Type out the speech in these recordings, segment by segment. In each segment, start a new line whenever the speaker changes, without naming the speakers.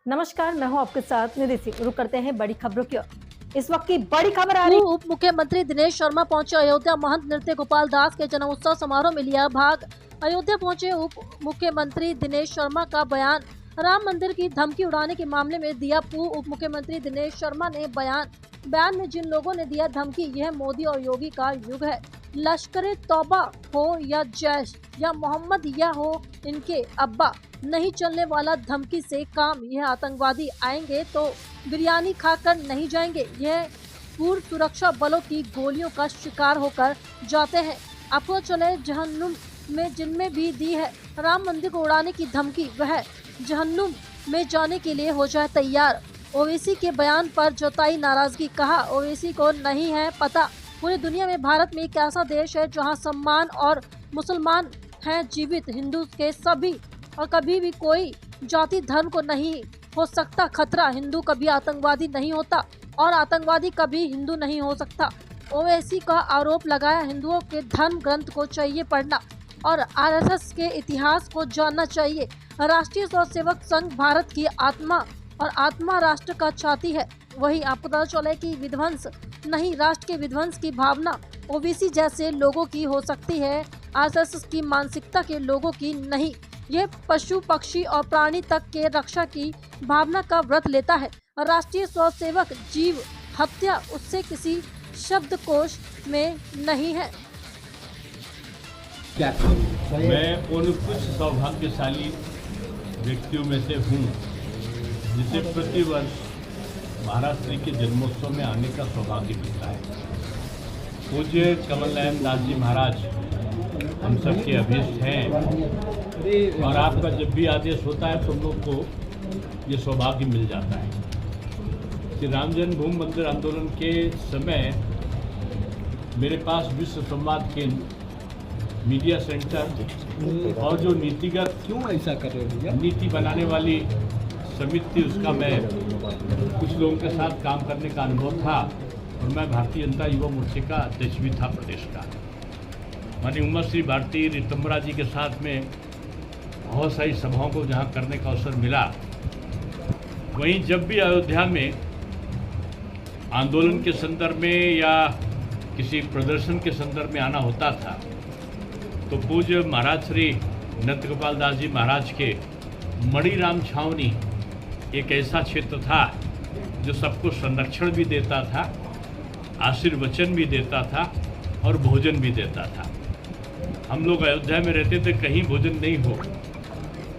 नमस्कार, मैं हूं आपके साथ निधि सिंह। रुक करते हैं बड़ी खबरों की ओर। इस वक्त की बड़ी खबर आ रही।
उप मुख्यमंत्री दिनेश शर्मा पहुंचे अयोध्या। महंत नृत्य गोपाल दास के जन्मोत्सव समारोह में लिया भाग। अयोध्या पहुंचे उप मुख्यमंत्री दिनेश शर्मा का बयान। राम मंदिर की धमकी उड़ाने के मामले में दिया पूर्व उप मुख्यमंत्री दिनेश शर्मा ने बयान में जिन लोगों ने दिया धमकी, यह मोदी और योगी का युग है। लश्कर तौबा हो या जैश या मोहम्मद या हो इनके अब्बा, नहीं चलने वाला धमकी से काम। यह आतंकवादी आएंगे तो बिरयानी खाकर नहीं जाएंगे। यह पूर्व सुरक्षा बलों की गोलियों का शिकार होकर जाते हैं। आपको चले जहन्नुम में जिनमें भी दी है राम मंदिर को उड़ाने की धमकी, वह जहन्नुम में जाने के लिए हो जाए तैयार। ओवैसी के बयान पर जताई नाराजगी। कहा, ओवैसी को नहीं है पता पूरी दुनिया में भारत में एक ऐसा देश है जहां सम्मान और मुसलमान हैं जीवित, हिंदू के सभी और कभी भी कोई जाति धर्म को नहीं हो सकता खतरा। हिंदू कभी आतंकवादी नहीं होता और आतंकवादी कभी हिंदू नहीं हो सकता। ओवैसी का आरोप लगाया, हिंदुओं के धर्म ग्रंथ को चाहिए पढ़ना और आरएसएस के इतिहास को जानना चाहिए। राष्ट्रीय स्वयंसेवक संघ भारत की आत्मा और आत्मा राष्ट्र का छाती है। वही आपको पता चले कि विध्वंस नहीं, राष्ट्र के विध्वंस की भावना ओवैसी जैसे लोगों की हो सकती है, आरएसएस की मानसिकता के लोगों की नहीं। यह पशु पक्षी और प्राणी तक के रक्षा की भावना का व्रत लेता है। राष्ट्रीय स्वयंसेवक जीव हत्या उससे किसी शब्दकोश में नहीं है।
मैं उन कुछ सौभाग्यशाली व्यक्तियों में से हूँ जिसे प्रतिवर्ष महाराज श्री के जन्मोत्सव में आने का सौभाग्य मिलता है। पूज्य कमल नयन दास जी महाराज हम सबके अभीष्ट हैं और आपका जब भी आदेश होता है तो हम लोग को ये सौभाग्य मिल जाता है कि राम जन्मभूमि मंदिर आंदोलन के समय मेरे पास विश्व संवाद केंद्र, मीडिया सेंटर और जो नीतिगत
क्यों ऐसा कर रहे हो भैया,
नीति बनाने वाली समिति थी, उसका मैं कुछ लोगों के साथ काम करने का अनुभव था और मैं भारतीय जनता युवा मोर्चे का अध्यक्ष भी था प्रदेश का। माननीय उम्मा श्री भारती रितम्बरा जी के साथ में बहुत सारी सभाओं को जहाँ करने का अवसर मिला, वहीं जब भी अयोध्या में आंदोलन के संदर्भ में या किसी प्रदर्शन के संदर्भ में आना होता था तो पूज्य महाराज श्री नृत्य गोपाल दास जी महाराज के मणिराम छावनी एक ऐसा क्षेत्र था जो सबको संरक्षण भी देता था, आशीर्वचन भी देता था और भोजन भी देता था। हम लोग अयोध्या में रहते थे, कहीं भोजन नहीं हो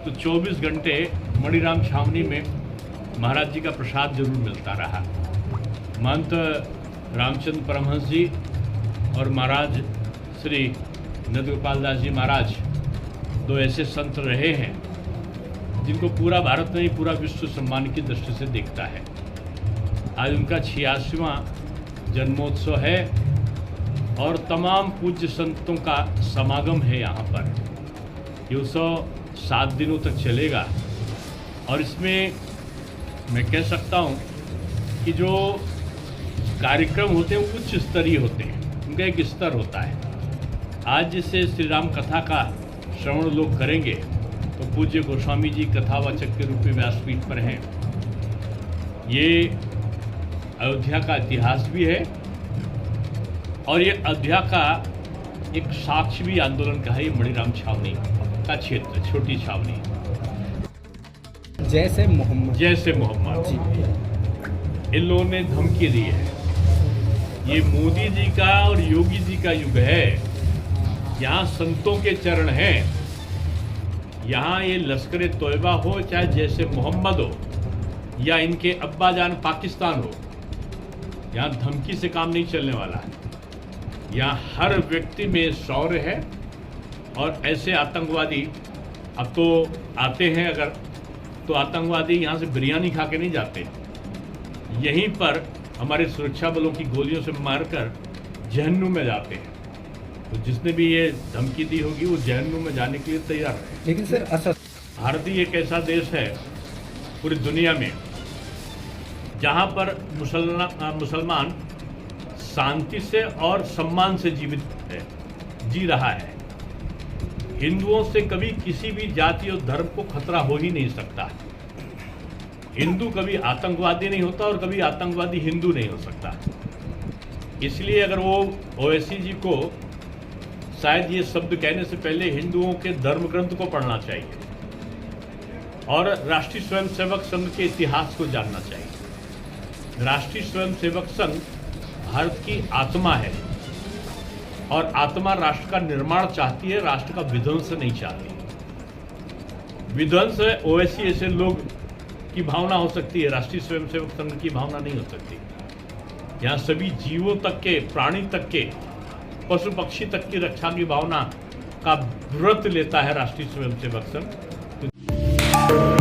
तो 24 घंटे मणिराम छावनी में महाराज जी का प्रसाद जरूर मिलता रहा। महंत रामचंद्र परमहंस जी और महाराज श्री नृत्य गोपाल दास जी महाराज दो ऐसे संत रहे हैं जिनको पूरा भारत नहीं पूरा विश्व सम्मान की दृष्टि से देखता है। आज उनका 86वां जन्मोत्सव है और तमाम पूज्य संतों का समागम है यहाँ पर। ये उत्सव 7 दिनों तक चलेगा और इसमें मैं कह सकता हूँ कि जो कार्यक्रम होते हैं वो उच्च स्तरीय होते हैं, उनका एक स्तर होता है। आज जिससे श्री राम कथा का श्रवण लोग करेंगे तो पूज्य गोस्वामी जी कथावाचक के रूप में व्यासपीठ पर हैं। ये अयोध्या का इतिहास भी है और ये अयोध्या का एक साक्ष्य भी आंदोलन का है। ये मणिराम छावनी का क्षेत्र, छोटी छावनी,
जैसे मोहम्मद
जी इन लोगों ने धमकी दी है। ये मोदी जी का और योगी जी का युग है। यहाँ संतों के चरण हैं। यहाँ ये लश्कर तोयबा हो, चाहे जैसे मोहम्मद हो या इनके अब्बा जान पाकिस्तान हो, यहाँ धमकी से काम नहीं चलने वाला है। यहाँ हर व्यक्ति में शौर्य है और ऐसे आतंकवादी अब तो आते हैं, अगर तो आतंकवादी यहाँ से बिरयानी खा के नहीं जाते, यहीं पर हमारे सुरक्षा बलों की गोलियों से मारकर जहन्नुम में जाते हैं। तो जिसने भी ये धमकी दी होगी वो जहन्नुम में जाने के लिए तैयार है।
लेकिन सर
भारत ही एक ऐसा देश है पूरी दुनिया में जहाँ पर मुसलमान शांति से और सम्मान से जी रहा है। हिंदुओं से कभी किसी भी जाति और धर्म को खतरा हो ही नहीं सकता। हिंदू कभी आतंकवादी नहीं होता और कभी आतंकवादी हिंदू नहीं हो सकता। इसलिए अगर वो ओवैसी जी को शायद ये शब्द कहने से पहले हिंदुओं के धर्म ग्रंथ को पढ़ना चाहिए और राष्ट्रीय स्वयंसेवक संघ के इतिहास को जानना चाहिए। राष्ट्रीय स्वयंसेवक संघ भारत की आत्मा है और आत्मा राष्ट्र का निर्माण चाहती है, राष्ट्र का विध्वंस नहीं चाहती। विध्वंस ओवैसी ऐसे लोग की भावना हो सकती है, राष्ट्रीय स्वयंसेवक संघ की भावना नहीं हो सकती। यहाँ सभी जीवों तक के, प्राणी तक के, पशु पक्षी तक की रक्षा की भावना का व्रत लेता है राष्ट्रीय स्वयंसेवक संघ।